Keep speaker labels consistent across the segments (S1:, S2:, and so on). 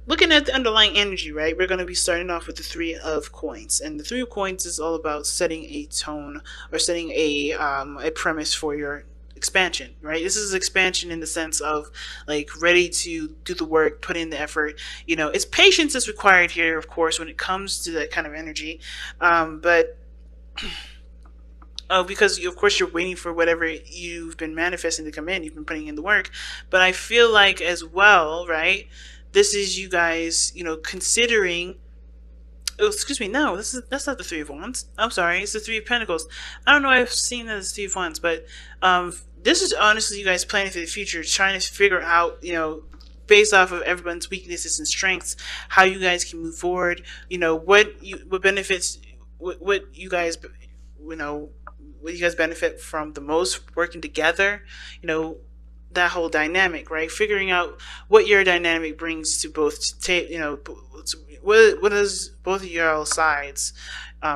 S1: looking at the underlying energy, right? We're going to be starting off with the Three of Coins, and the Three of Coins is all about setting a tone or setting a premise for your expansion, right? This is expansion in the sense of like ready to do the work, put in the effort. You know, it's patience is required here, of course, when it comes to that kind of energy, but because of course you're waiting for whatever you've been manifesting to come in. You've been putting in the work, but I feel like as well, right? This is you guys, you know, considering. Oh, excuse me. No, that's not the Three of Wands. I'm sorry. It's the Three of Pentacles. I don't know. I've seen that as Three of Wands, but this is honestly you guys planning for the future, trying to figure out, you know, based off of everyone's weaknesses and strengths, how you guys can move forward. You know, what benefits, what you guys, you know, what you guys benefit from the most working together. You know, that whole dynamic, right? Figuring out what your dynamic brings to both, you know, what does both of your sides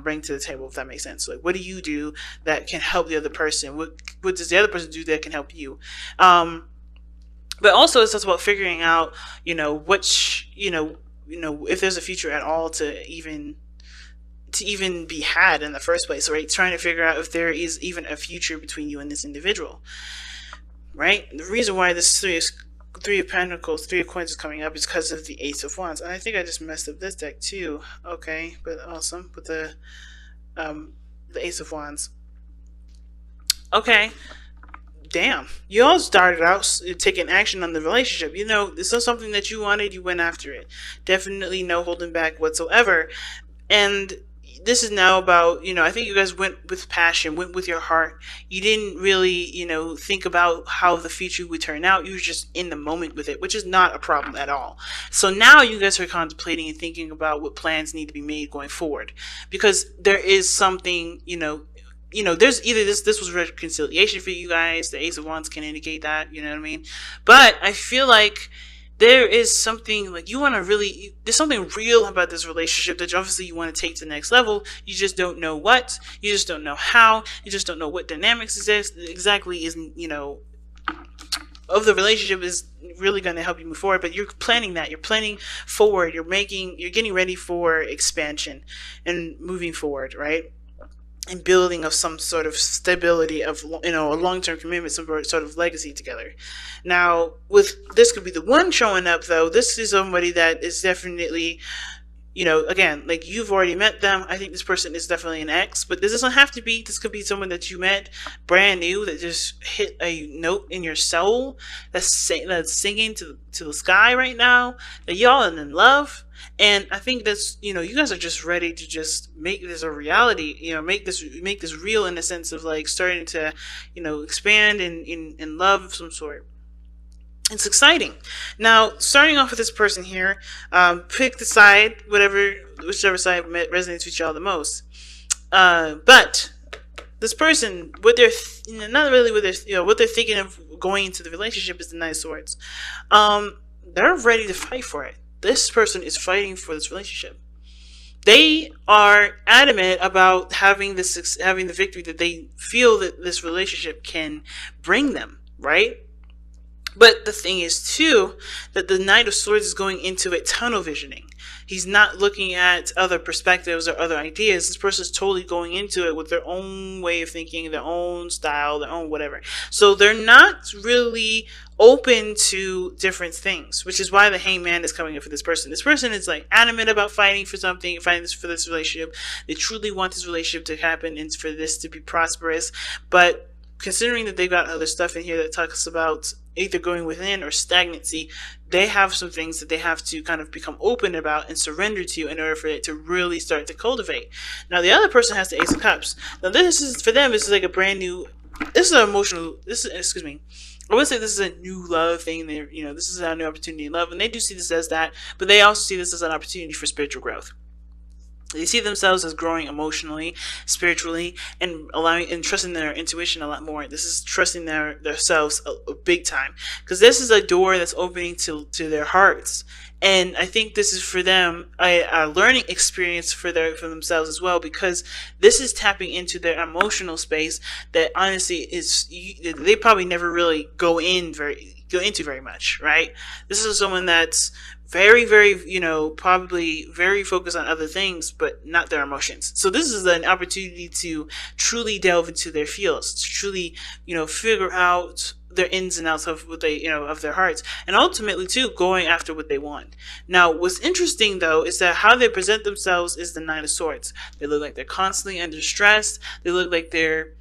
S1: bring to the table, if that makes sense. Like, what do you do that can help the other person? What does the other person do that can help you? But also, it's just about figuring out, you know, which, if there's a future at all to even be had in the first place, right? Trying to figure out if there is even a future between you and this individual, right? The reason why this three of Pentacles, Three of Coins is coming up is because of the Ace of Wands. And I think I just messed up this deck too. Okay, but awesome with the Ace of Wands. Okay, damn, you all started out taking action on the relationship. You know, this is something that you wanted, you went after it. Definitely no holding back whatsoever. And this is now about, you know, I think you guys went with passion, went with your heart. You didn't really, you know, think about how the future would turn out. You were just in the moment with it, which is not a problem at all. So now you guys are contemplating and thinking about what plans need to be made going forward, because there is something, there's either this was reconciliation for you guys. The Ace of Wands can indicate that, you know what I mean? But I feel like there is something like there's something real about this relationship that obviously you want to take to the next level. You just don't know what, you just don't know how, you just don't know what dynamics exactly is, of the relationship is really going to help you move forward. But you're planning that, you're planning forward, you're getting ready for expansion and moving forward, right? And building of some sort of stability of, a long-term commitment, some sort of legacy together. Now, with this could be the one showing up though. This is somebody that is definitely, again, like you've already met them. I think this person is definitely an ex, but this doesn't have to be. This could be someone that you met brand new that just hit a note in your soul that's singing to the sky right now. That y'all are in love. And I think that's, you guys are just ready to just make this a reality, make this real in the sense of like starting to, expand in love of some sort. It's exciting. Now, starting off with this person here, pick the side, whichever side resonates with y'all the most. But this person, what they're not really what they're thinking of going into the relationship is the Knight of Swords. They're ready to fight for it. This person is fighting for this relationship. They are adamant about having the victory that they feel that this relationship can bring them, right? But the thing is too that the Knight of Swords is going into it tunnel visioning. He's not looking at other perspectives or other ideas. This person is totally going into it with their own way of thinking, their own style, their own whatever. So they're not really open to different things, which is why the Hangman is coming up for this person. This person is like adamant about fighting for something, fighting for this relationship. They truly want this relationship to happen and for this to be prosperous. But considering that they've got other stuff in here that talks about either going within or stagnancy, they have some things that they have to kind of become open about and surrender to in order for it to really start to cultivate. Now, the other person has the Ace of Cups. Now, this is, for them, this is like a brand new, this is an emotional, excuse me, I would say this is a new love thing. This is a new opportunity in love, and they do see this as that, but they also see this as an opportunity for spiritual growth. They see themselves as growing emotionally, spiritually, and allowing and trusting their intuition a lot more. This is trusting themselves a big time, because this is a door that's opening to their hearts. And I think this is for them a learning experience for themselves as well, because this is tapping into their emotional space that honestly they probably never really go into very much, right? This is someone that's very, very, probably very focused on other things, but not their emotions. So this is an opportunity to truly delve into their fields, to truly, figure out their ins and outs of what they, of their hearts, and ultimately too, going after what they want. Now, what's interesting though is that how they present themselves is the Nine of Swords. They look like they're constantly under stress. They look like they're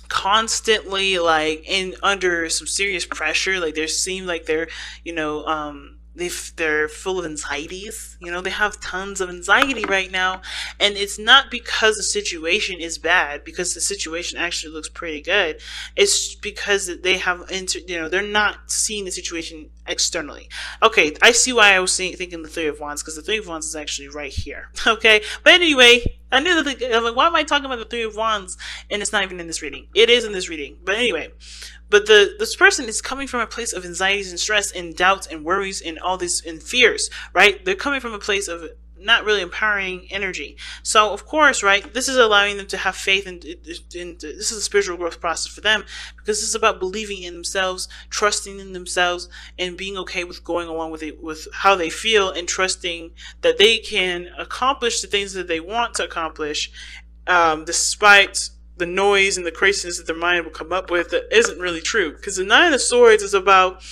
S1: constantly like in under some serious pressure. Like they seem like they're, they're full of anxieties. They have tons of anxiety right now, and it's not because the situation is bad, because the situation actually looks pretty good. It's because they have they're not seeing the situation externally. Okay, I see why I was thinking the Three of Wands, because the Three of Wands is actually right here. Okay, but anyway, I knew that. I'm like, why am I talking about the Three of Wands and it's not even in this reading? It is in this reading, but anyway. But this person is coming from a place of anxieties and stress and doubts and worries and all these and fears, right? They're coming from a place of not really empowering energy. So of course, right, this is allowing them to have faith, and this is a spiritual growth process for them, because this is about believing in themselves, trusting in themselves, and being okay with going along with it, with how they feel, and trusting that they can accomplish the things that they want to accomplish, despite the noise and the craziness that their mind will come up with that isn't really true. Because the Nine of Swords is about,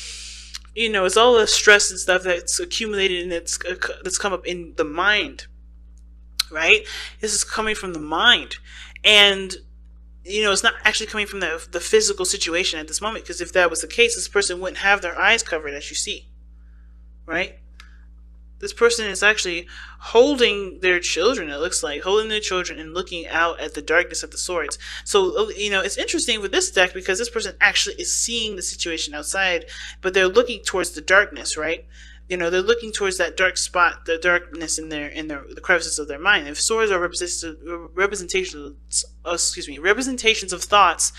S1: it's all the stress and stuff that's accumulated and that's come up in the mind, right? This is coming from the mind. And, it's not actually coming from the physical situation at this moment, because if that was the case, this person wouldn't have their eyes covered, as you see, right? This person is actually holding their children, it looks like, holding their children and looking out at the darkness of the swords. So, it's interesting with this deck, because this person actually is seeing the situation outside, but they're looking towards the darkness, right? They're looking towards that dark spot, the darkness in the crevices of their mind. If swords are representations of thoughts,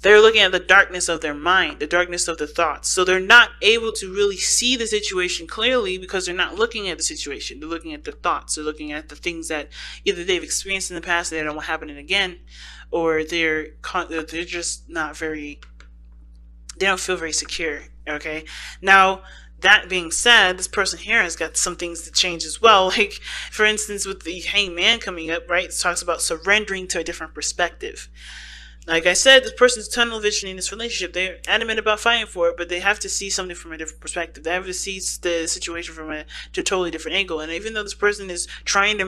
S1: they're looking at the darkness of their mind, the darkness of the thoughts. So they're not able to really see the situation clearly, because they're not looking at the situation. They're looking at the thoughts. They're looking at the things that either they've experienced in the past that they don't want happening again, or they're just not very, they don't feel very secure. Okay. Now, that being said, this person here has got some things to change as well. Like, for instance, with the Hangman coming up, right? It talks about surrendering to a different perspective. Like I said, this person's tunnel vision in this relationship. They're adamant about fighting for it, but they have to see something from a different perspective. They have to see the situation from a totally different angle. And even though this person is trying to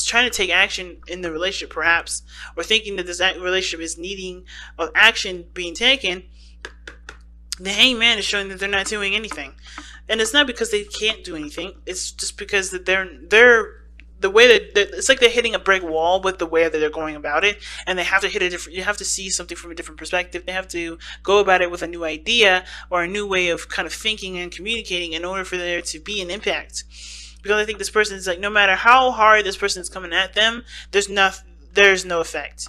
S1: trying to take action in the relationship, perhaps, or thinking that this relationship is needing of action being taken, the Hangman is showing that they're not doing anything. And it's not because they can't do anything. It's just because that they're the way that it's like they're hitting a brick wall with the way that they're going about it, and they have to you have to see something from a different perspective. They have to go about it with a new idea or a new way of kind of thinking and communicating in order for there to be an impact. Because I think this person is like, no matter how hard this person is coming at them, there's no effect.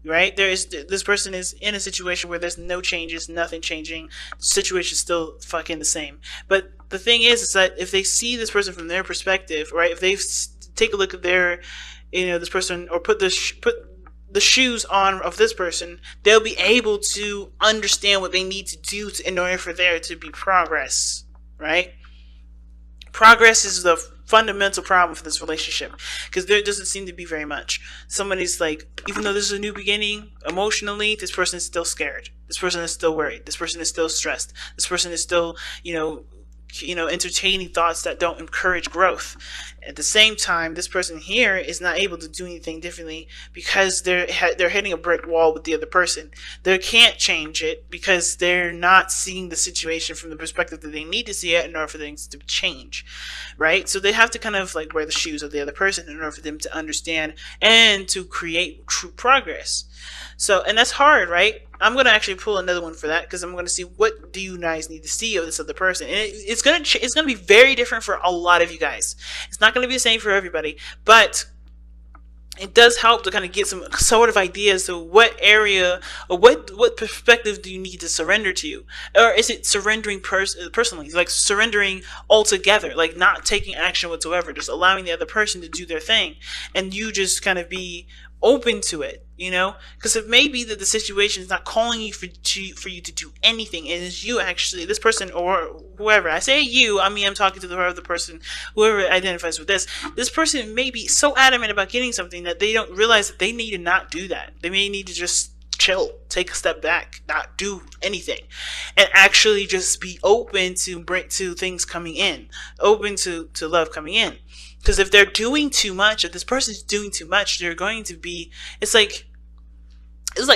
S1: Right? This person is in a situation where there's no changes, nothing changing. The situation is still fucking the same. But the thing is that if they see this person from their perspective, right? If they take a look at their, this person, or put the shoes on of this person, they'll be able to understand what they need to do in order for there to be progress, right? Progress is the fundamental problem for this relationship, because there doesn't seem to be very much. Somebody's like, even though this is a new beginning, emotionally, this person is still scared. This person is still worried. This person is still stressed. This person is still, entertaining thoughts that don't encourage growth. At the same time, this person here is not able to do anything differently, because they're hitting a brick wall with the other person. They can't change it because they're not seeing the situation from the perspective that they need to see it in order for things to change, right? So they have to kind of like wear the shoes of the other person in order for them to understand and to create true progress. So, and that's hard, right? I'm going to actually pull another one for that, because I'm going to see what do you guys need to see of this other person. And it's going to be very different for a lot of you guys. It's not going to be the same for everybody, but it does help to kind of get some sort of ideas of what area or what perspective do you need to surrender to, or is it surrendering personally, like surrendering altogether, like not taking action whatsoever, just allowing the other person to do their thing, and you just kind of be open to it, you know, because it may be that the situation is not calling you for you to do anything. It is you actually, this person or whoever. I say you, I mean I'm talking to the other person, whoever identifies with this. This person may be so adamant about getting something that they don't realize that they need to not do that. They may need to just chill, take a step back, not do anything, and actually just be open to things coming in, open to love coming in. Because if they're doing too much, if this person's doing too much, they're going to be, it's like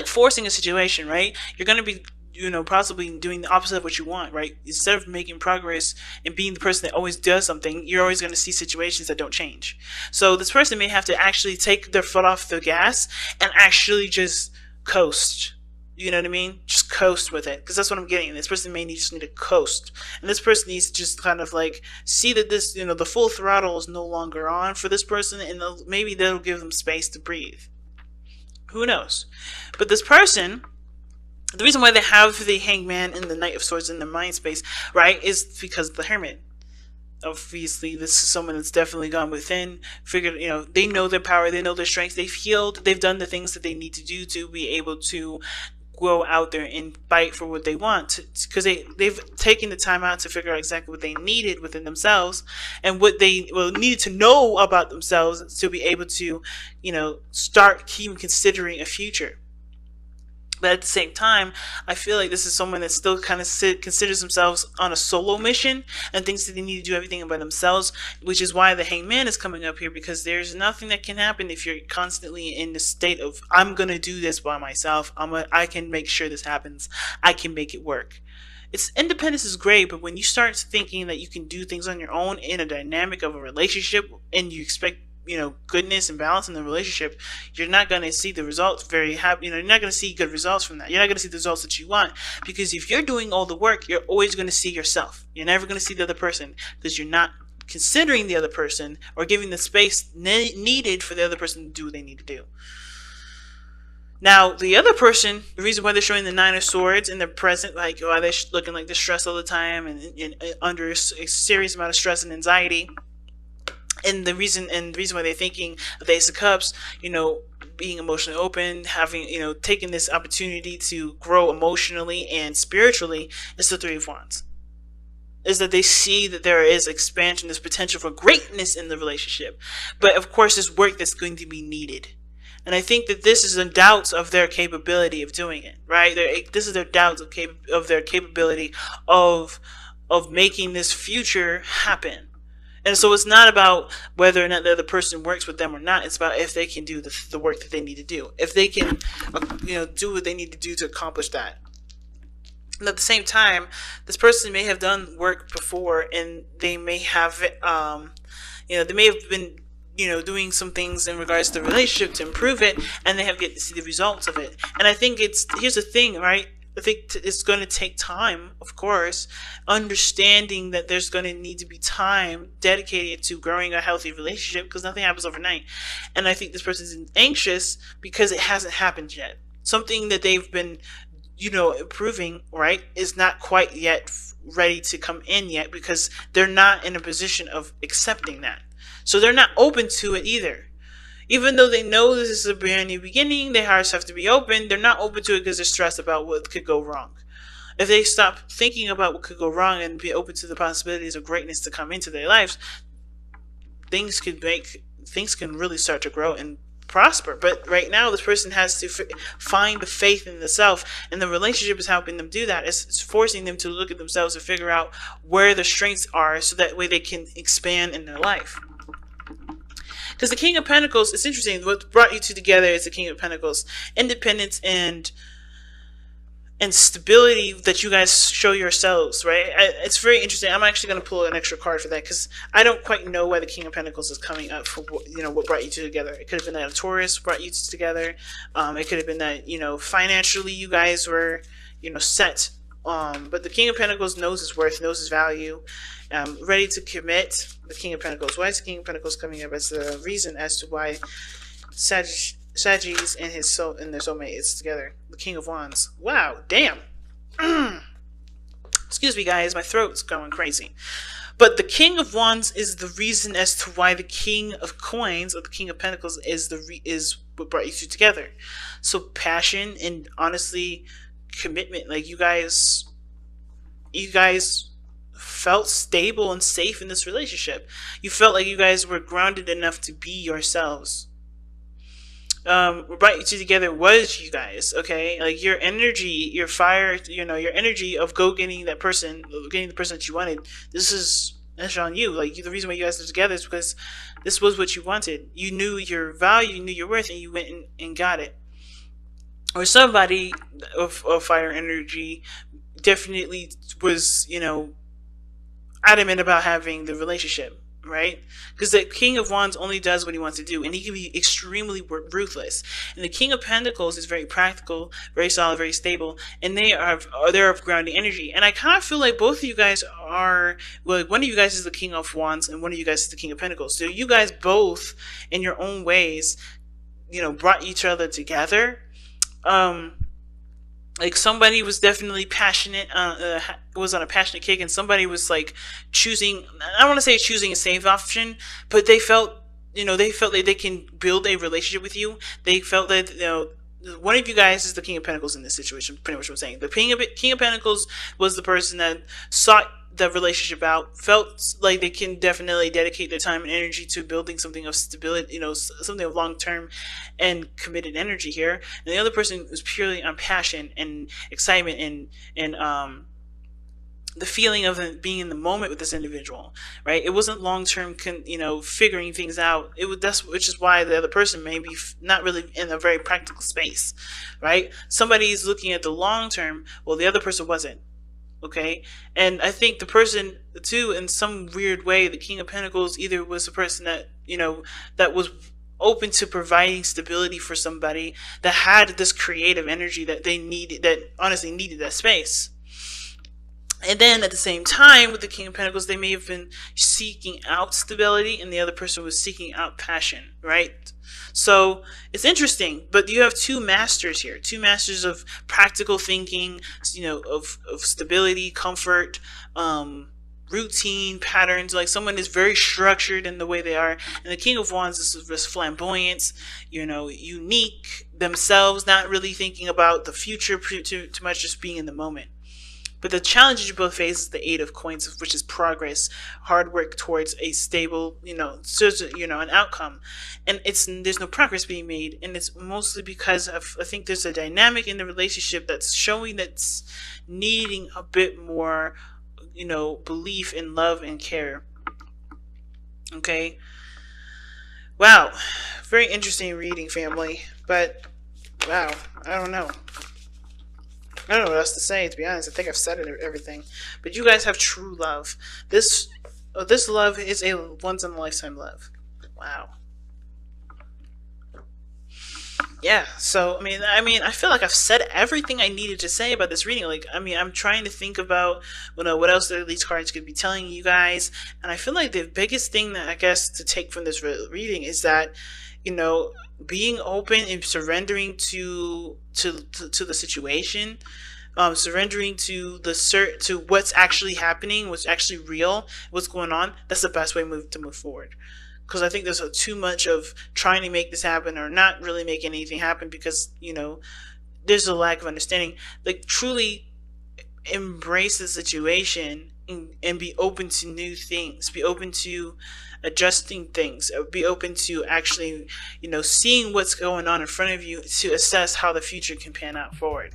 S1: forcing a situation, right? You're going to be, you know, possibly doing the opposite of what you want, right? Instead of making progress and being the person that always does something, you're always going to see situations that don't change. So this person may have to actually take their foot off the gas and actually just coast. You know what I mean? Just coast with it, because that's what I'm getting. This person may just need to coast, and this person needs to just kind of like see that this, you know, the full throttle is no longer on for this person, and maybe that'll give them space to breathe. Who knows? But this person, the reason why they have the Hangman and the Knight of Swords in their mind space, right, is because of the Hermit. Obviously, this is someone that's definitely gone within, figured, you know, they know their power, they know their strengths, they've healed, they've done the things that they need to do to be able to go out there and fight for what they want, because they've taken the time out to figure out exactly what they needed within themselves and what they needed to know about themselves to be able to, you know, start even considering a future. But at the same time, I feel like this is someone that still kind of considers themselves on a solo mission and thinks that they need to do everything by themselves, which is why the Hangman is coming up here, because there's nothing that can happen if you're constantly in the state of, I'm going to do this by myself. I can make sure this happens. I can make it work. Independence is great, but when you start thinking that you can do things on your own in a dynamic of a relationship and you expect, you know, goodness and balance in the relationship, you're not going to see the results very happy. You know, you're not going to see good results from that. You're not going to see the results that you want, because if you're doing all the work, you're always going to see yourself. You're never going to see the other person, because you're not considering the other person or giving the space needed for the other person to do what they need to do. Now, the other person, the reason why they're showing the Nine of Swords and they're present, like, why they're looking like they're stressed all the time and under a serious amount of stress and anxiety, and the reason why they're thinking of the Ace of Cups, you know, being emotionally open, having, you know, taking this opportunity to grow emotionally and spiritually, is the Three of Wands. Is that they see that there is expansion, there's potential for greatness in the relationship. But of course, there's work that's going to be needed. And I think that this is the doubts of their capability of doing it, right? This is their doubts of their capability of making this future happen. And so it's not about whether or not the other person works with them or not. It's about if they can do the work that they need to do. If they can, you know, do what they need to do to accomplish that. And at the same time, this person may have done work before, and they may have, you know, they may have been, you know, doing some things in regards to the relationship to improve it, and they have yet to see the results of it. And I think here's the thing, right? I think it's going to take time, of course, understanding that there's going to need to be time dedicated to growing a healthy relationship, because nothing happens overnight. And I think this person's anxious because it hasn't happened yet. Something that they've been, you know, improving, right, is not quite yet ready to come in yet, because they're not in a position of accepting that. So they're not open to it either. Even though they know this is a brand new beginning, their hearts have to be open, they're not open to it because they're stressed about what could go wrong. If they stop thinking about what could go wrong and be open to the possibilities of greatness to come into their lives, things can really start to grow and prosper. But right now, this person has to find the faith in the self, and the relationship is helping them do that. It's forcing them to look at themselves and figure out where their strengths are, so that way they can expand in their life. Because the King of Pentacles, it's interesting, what brought you two together is the King of Pentacles. Independence and stability that you guys show yourselves, right? It's very interesting. I'm actually going to pull an extra card for that, because I don't quite know why the King of Pentacles is coming up for, you know, what brought you two together. It could have been that a Taurus brought you two together. It could have been that, you know, financially you guys were, you know, set. But the King of Pentacles knows his worth, knows his value, ready to commit. The King of Pentacles. Why is the King of Pentacles coming up as the reason as to why Sagittarius and their soulmate is together? The King of Wands. Wow, damn. Excuse me, guys, my throat's going crazy. But the King of Wands is the reason as to why the King of Coins or the King of Pentacles is what brought you two together. So passion and honestly commitment. Like you guys felt stable and safe in this relationship. You felt like you guys were grounded enough to be yourselves. What brought you two together was you guys, okay? Like your energy, your fire, your energy of getting that person, getting the person that you wanted. That's on you. Like the reason why you guys are together is because this was what you wanted. You knew your value, you knew your worth, and you went and got it. Or somebody of fire energy definitely was, adamant about having the relationship, right? Because the King of Wands only does what he wants to do, and he can be extremely ruthless. And the King of Pentacles is very practical, very solid, very stable, and they're of grounding energy. And I kind of feel like both of you guys are, well, one of you guys is the King of Wands, and one of you guys is the King of Pentacles. So you guys both, in your own ways, brought each other together. Like somebody was definitely passionate, was on a passionate kick, and somebody was like choosing, I don't want to say choosing a safe option, but they felt that they can build a relationship with you. They felt that, one of you guys is the King of Pentacles in this situation, pretty much what I'm saying. The King of Pentacles was the person that sought the relationship out, felt like they can definitely dedicate their time and energy to building something of stability, something of long-term and committed energy here. And the other person was purely on passion and excitement and the feeling of being in the moment with this individual, right? It wasn't long-term, figuring things out. Which is why the other person may be not really in a very practical space, right? Somebody's looking at the long-term, well, the other person wasn't. Okay, and I think the person too, in some weird way, the King of Pentacles either was a person that that was open to providing stability for somebody that had this creative energy that they needed, that honestly needed that space. And then at the same time, with the King of Pentacles, they may have been seeking out stability, and the other person was seeking out passion, right? So it's interesting, but you have two masters here, two masters of practical thinking, of stability, comfort, routine, patterns. Like someone is very structured in the way they are, and the King of Wands is this flamboyance, unique themselves, not really thinking about the future too much, just being in the moment. But the challenges you both face is the Eight of Coins, which is progress, hard work towards a stable, an outcome. And there's no progress being made. And it's mostly because I think there's a dynamic in the relationship that's showing that's needing a bit more, belief in love and care. Okay. Wow. Very interesting reading, family. But, wow. I don't know. I don't know what else to say, to be honest. I think I've said everything. But you guys have true love. This love is a once-in-a-lifetime love. Wow. Yeah, so, I feel like I've said everything I needed to say about this reading. I'm trying to think about, what else these cards could be telling you guys. And I feel like the biggest thing that I guess to take from this reading is that, being open and surrendering to the situation, surrendering to to what's actually happening, what's actually real, what's going on. That's the best way to move forward. Because I think there's too much of trying to make this happen or not really making anything happen because there's a lack of understanding. Like truly embrace the situation and be open to new things. Be open to adjusting things. Be open to actually, seeing what's going on in front of you to assess how the future can pan out forward.